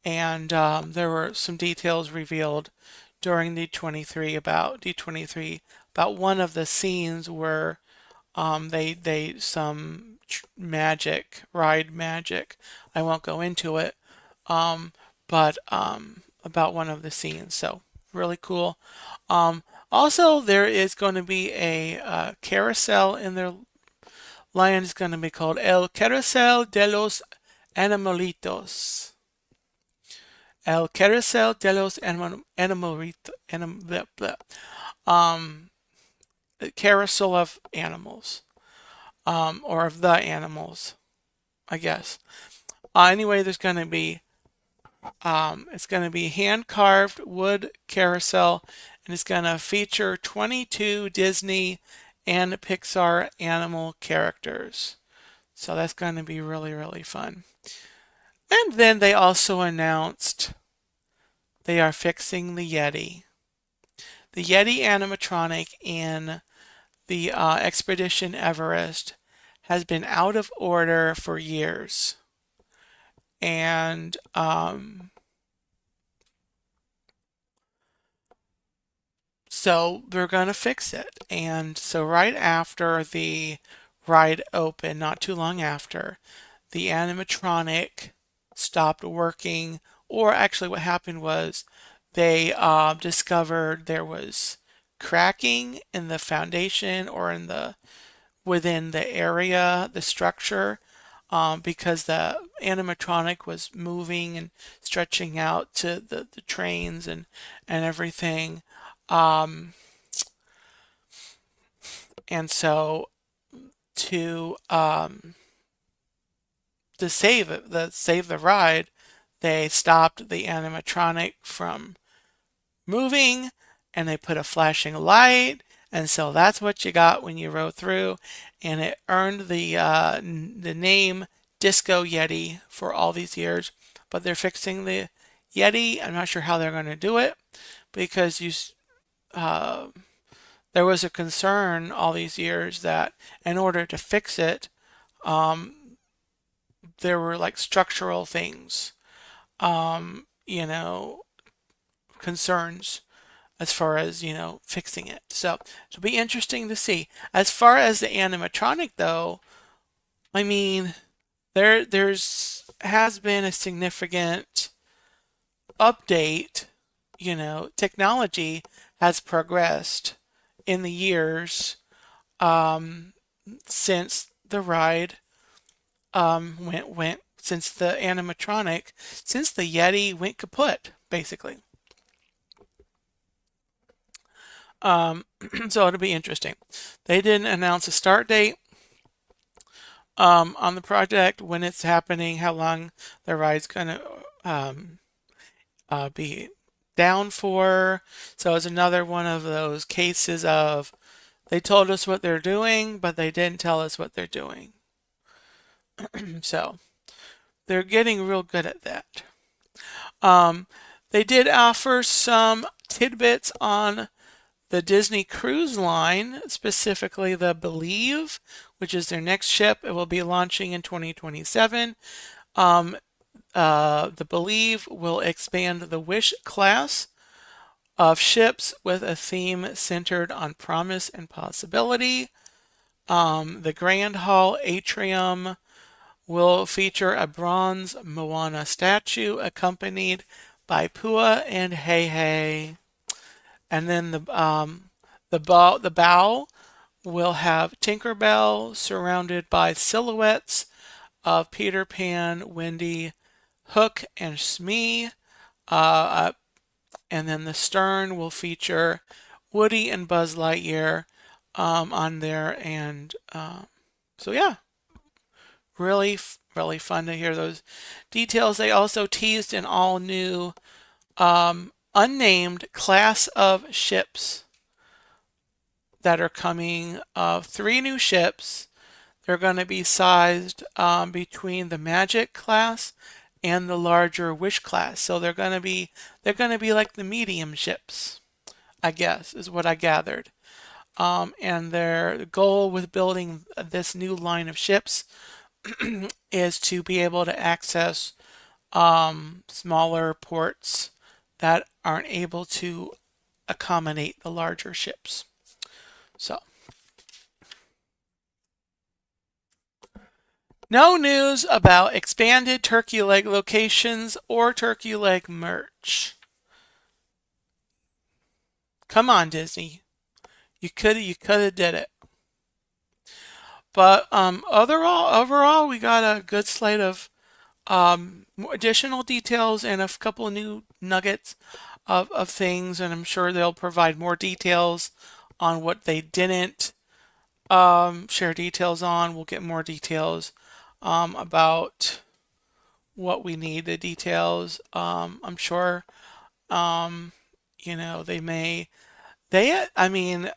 And there were some details revealed during D23 about one of the scenes where they some ride magic. I won't go into it, but about one of the scenes. So really cool. Also, there is going to be a carousel in their line. Is going to be called El Carousel de los Animalitos. El Carousel de los Animalitos. The carousel of animals, or of the animals, I guess. Anyway, there's going to be it's going to be hand carved wood carousel, and it's going to feature 22 Disney and Pixar animal characters. So that's going to be really, really fun. And then they also announced they are fixing the Yeti. The Yeti animatronic in the Expedition Everest has been out of order for years. And so they're going to fix it. And so right after the ride opened, not too long after, the animatronic stopped working. Or actually what happened was they discovered there was cracking in the foundation or in the within the area, the structure, because the animatronic was moving and stretching out to the trains and everything. Um, and so to save the ride, they stopped the animatronic from moving, and they put a flashing light, and so that's what you got when you rode through, and it earned the name Disco Yeti for all these years. But they're fixing the Yeti. I'm not sure how they're going to do it because uh, there was a concern all these years that in order to fix it, um, there were like structural things, you know, concerns as far as, you know, fixing it. So it'll be interesting to see. As far as the animatronic though, I mean, there's has been a significant update. You know, technology has progressed in the years um, since the ride went since the animatronic, since the Yeti went kaput, basically. Um, so it'll be interesting. They didn't announce a start date on the project, when it's happening, how long the ride's gonna be down for. So it's another one of those cases of they told us what they're doing, but they didn't tell us what they're doing. So they're getting real good at that. Um, they did offer some tidbits on the Disney Cruise Line, specifically the Believe, which is their next ship. It will be launching in 2027. The Believe will expand the Wish class of ships with a theme centered on promise and possibility. The Grand Hall Atrium will feature a bronze Moana statue accompanied by Pua and Hey Hey. And then the bow will have Tinkerbell surrounded by silhouettes of Peter Pan, Wendy, Hook, and Smee. And then the stern will feature Woody and Buzz Lightyear on there. And so, yeah, really fun to hear those details. They also teased an all new unnamed class of ships that are coming. 3 new ships. They're going to be sized between the Magic class and the larger Wish class. So they're going to be like the medium ships, I guess, is what I gathered. And their goal with building this new line of ships is to be able to access smaller ports that aren't able to accommodate the larger ships. So, no news about expanded turkey leg locations or turkey leg merch. Come on, Disney. You could have did it. But overall, we got a good slate of additional details and a couple of new nuggets of things, and I'm sure they'll provide more details on what they didn't share details on. We'll get more details about what we need, the details. I'm sure, they may, I mean,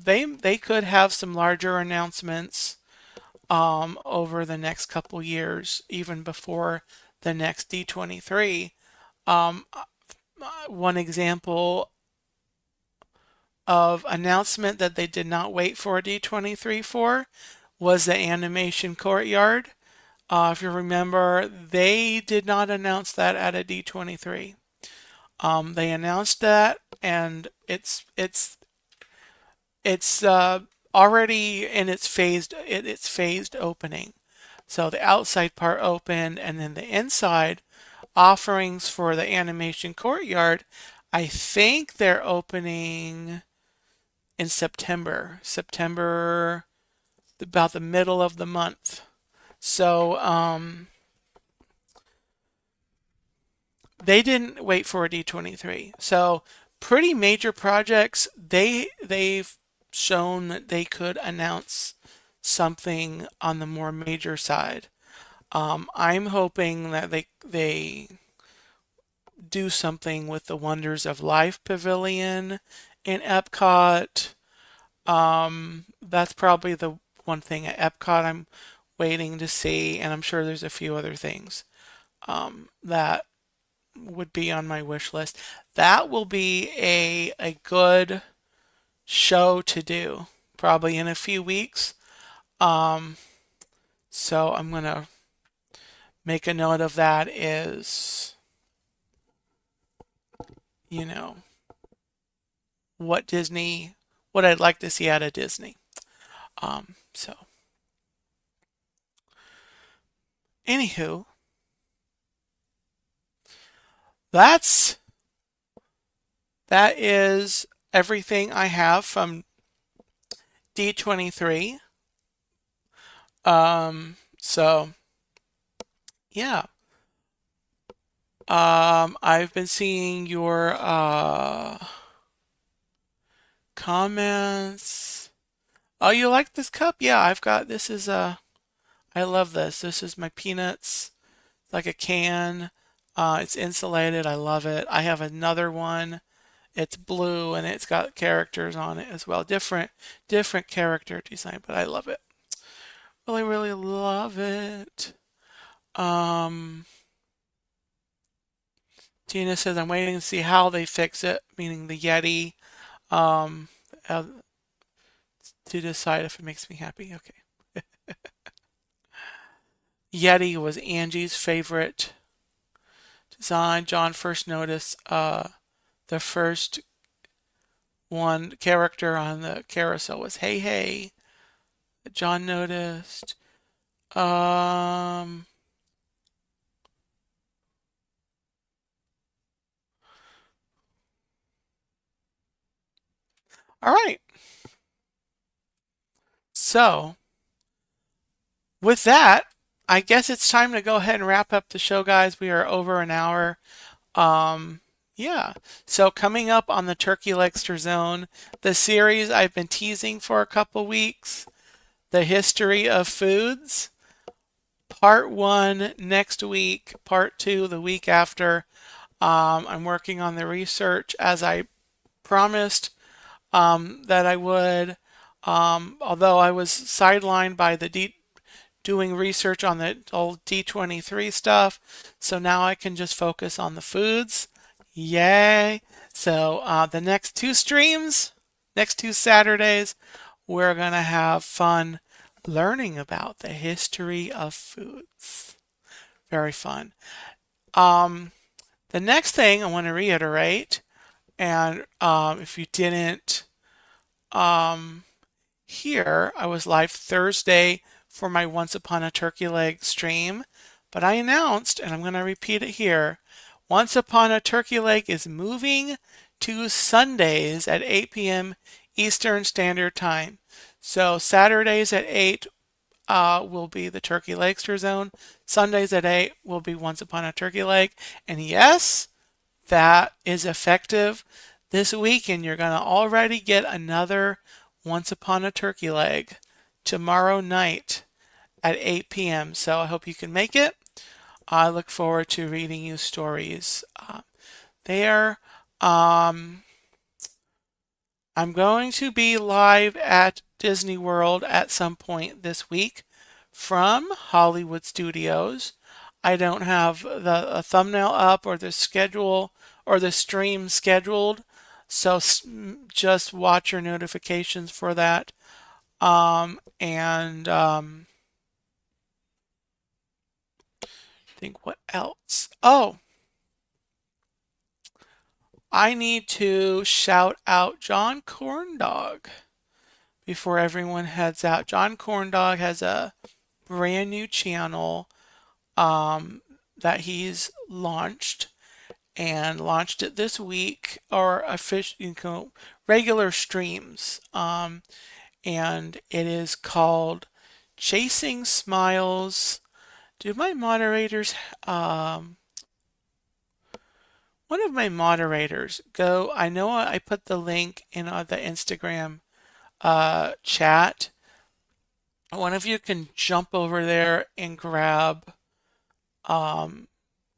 they could have some larger announcements over the next couple years, even before the next D23. Um, One example of announcement that they did not wait for a D23 for was the animation courtyard. If you remember, they did not announce that at a D23. They announced that, and it's already in its phased opening. So the outside part opened, and then the inside offerings for the animation courtyard, I think they're opening in September, about the middle of the month. So they didn't wait for a D23. So pretty major projects, they've shown that they could announce something on the more major side. I'm hoping that they do something with the Wonders of Life Pavilion in Epcot. That's probably the one thing at Epcot I'm waiting to see, and I'm sure there's a few other things that would be on my wish list. That will be a good show to do, probably in a few weeks. Um, so I'm gonna make a note of that is, you know, what Disney, what I'd like to see out of Disney. So anywho, that's that is everything I have from D23. So yeah. I've been seeing your comments. Oh, you like this cup? Yeah, I've got this is I love this. This is my peanuts, like a can. It's insulated. I love it. I have another one. It's blue and it's got characters on it as well. Different character design, but I love it. Really, really love it. Um, Tina says I'm waiting to see how they fix it, meaning the Yeti, um, uh, to decide if it makes me happy. Okay. Yeti was Angie's favorite design. John first noticed the first one character on the carousel was Hey Hey. John noticed. Um, all right. So, with that, I guess it's time to go ahead and wrap up the show, guys. We are over an hour. Um, yeah. So coming up on the Turkey Legster Zone, the series I've been teasing for a couple weeks, the history of foods, part one next week, part two the week after. I'm working on the research as I promised that I would. Although I was sidelined by doing research on the old D23 stuff, so now I can just focus on the foods. Yay! So the next two streams, next two Saturdays, we're gonna have fun learning about the history of foods. Very fun. Um, the next thing I want to reiterate, and if you didn't hear, I was live Thursday for my Once Upon a Turkey Leg stream, but I announced, and I'm going to repeat it here, Once Upon a Turkey Leg is moving to Sundays at 8 p.m. Eastern Standard Time. So Saturdays at 8 will be the Turkey Legster Zone. Sundays at 8 will be Once Upon a Turkey Leg. And yes, that is effective this weekend. You're going to already get another Once Upon a Turkey Leg tomorrow night at 8 p.m. So I hope you can make it. I look forward to reading you stories there. I'm going to be live at Disney World at some point this week from Hollywood Studios. I don't have the thumbnail up or the schedule or the stream scheduled, so just watch your notifications for that. Think what else? Oh, I need to shout out John Corndog before everyone heads out. John Corndog has a brand new channel that he's launched and launched it this week, or regular streams. And it is called Chasing Smiles. Do my moderators, one of my moderators go, I know I put the link in the Instagram chat. One of you can jump over there and grab John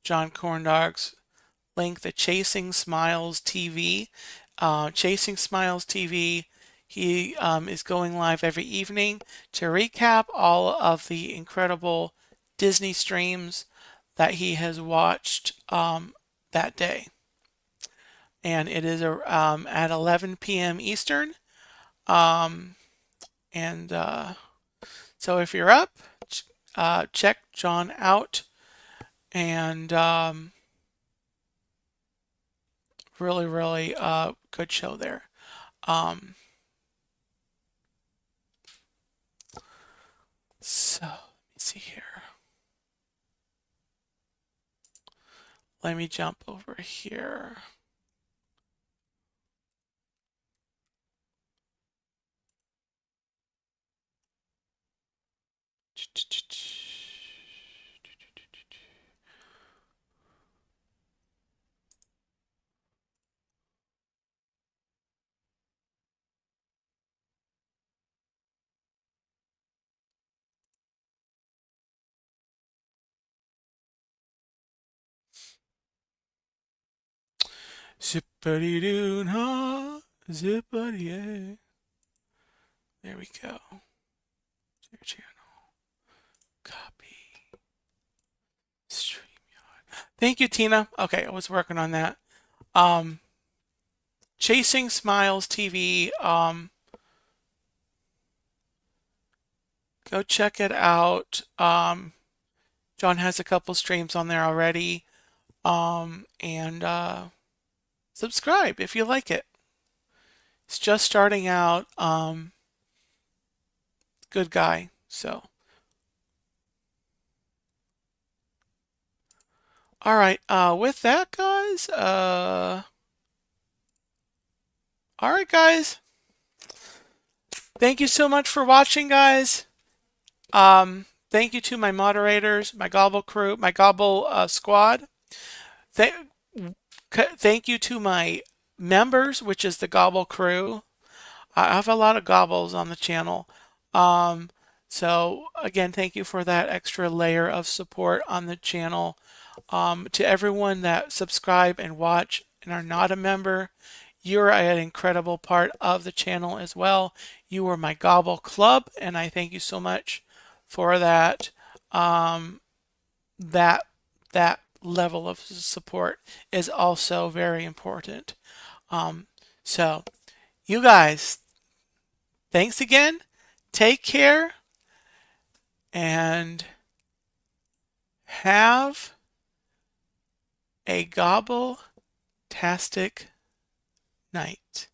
Corndog's link, the Chasing Smiles TV. Chasing Smiles TV, he is going live every evening to recap all of the incredible Disney streams that he has watched that day. And it is at 11 p.m. Eastern. So if you're up, check John out. And really, really good show there. So let me see here. Let me jump over here. Zippity doo ha, zippity. There we go. Your channel. Copy. StreamYard. Thank you, Tina. Okay, I was working on that. Chasing Smiles TV. Go check it out. John has a couple streams on there already. And subscribe if you like it. It's just starting out. Good guy. So. All right. With that, guys. All right, guys. Thank you so much for watching, guys. Thank you to my moderators, my Gobble crew, my Gobble squad. Thank you to my members, which is the Gobble crew. I have a lot of gobbles on the channel. So again, thank you for that extra layer of support on the channel. To everyone that subscribe and watch and are not a member, you're an incredible part of the channel as well. You are my Gobble Club, and I thank you so much for that. That level of support is also very important. So you guys, thanks again. Take care and have a gobble-tastic night.